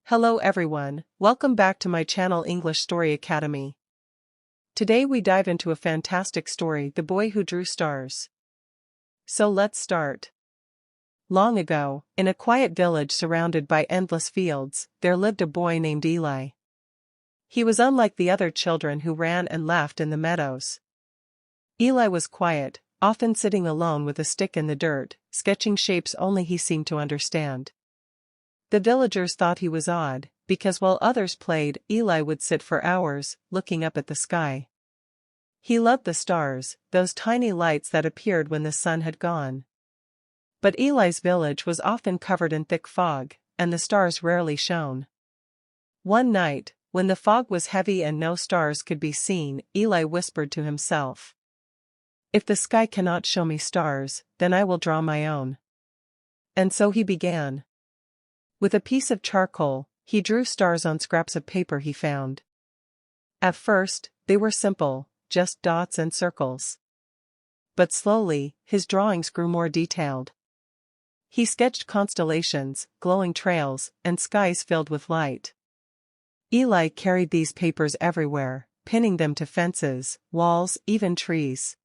Hello everyone, welcome back to my channel English Story Academy. Today we dive into a fantastic story, The Boy Who Drew Stars. So let's start. Long ago, in a quiet village surrounded by endless fields, there lived a boy named Eli. He was unlike the other children who ran and laughed in the meadows. Eli was quiet, often sitting alone with a stick in the dirt, sketching shapes only he seemed to understand. The villagers thought he was odd, because while others played, Eli would sit for hours, looking up at the sky. He loved the stars, those tiny lights that appeared when the sun had gone. But Eli's village was often covered in thick fog, and the stars rarely shone. One night, when the fog was heavy and no stars could be seen, Eli whispered to himself, "If the sky cannot show me stars, then I will draw my own." And so he began. With a piece of charcoal, he drew stars on scraps of paper he found. At first, they were simple, just dots and circles. But slowly, his drawings grew more detailed. He sketched constellations, glowing trails, and skies filled with light. Eli carried these papers everywhere, pinning them to fences, walls, even trees.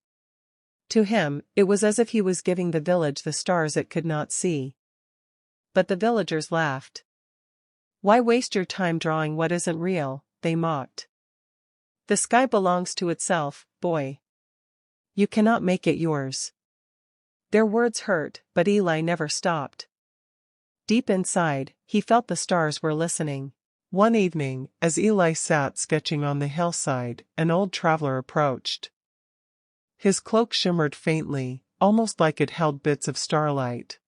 To him, it was as if he was giving the village the stars it could not see. But the villagers laughed. "Why waste your time drawing what isn't real?" they mocked. "The sky belongs to itself, boy. You cannot make it yours." Their words hurt, but Eli never stopped. Deep inside, he felt the stars were listening. One evening, as Eli sat sketching on the hillside, an old traveler approached. His cloak shimmered faintly, almost like it held bits of starlight.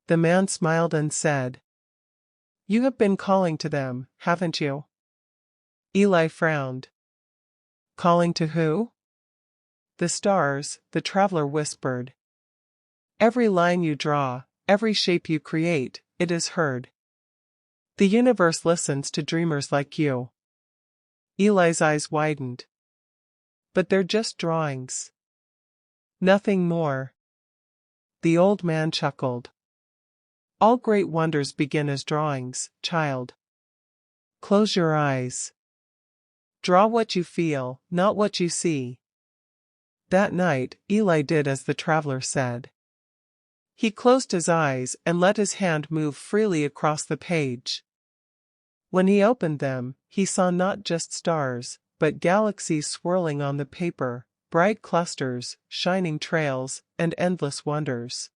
The man smiled and said, "You have been calling to them, haven't you?" Eli frowned. "Calling to who?" "The stars," the traveler whispered. "Every line you draw, every shape you create, it is heard. The universe listens to dreamers like you." Eli's eyes widened. "But they're just drawings. Nothing more." The old man chuckled. "All great wonders begin as drawings, child. Close your eyes. Draw what you feel, not what you see." That night, Eli did as the traveler said. He closed his eyes and let his hand move freely across the page. When he opened them, he saw not just stars, but galaxies swirling on the paper, bright clusters, shining trails, and endless wonders.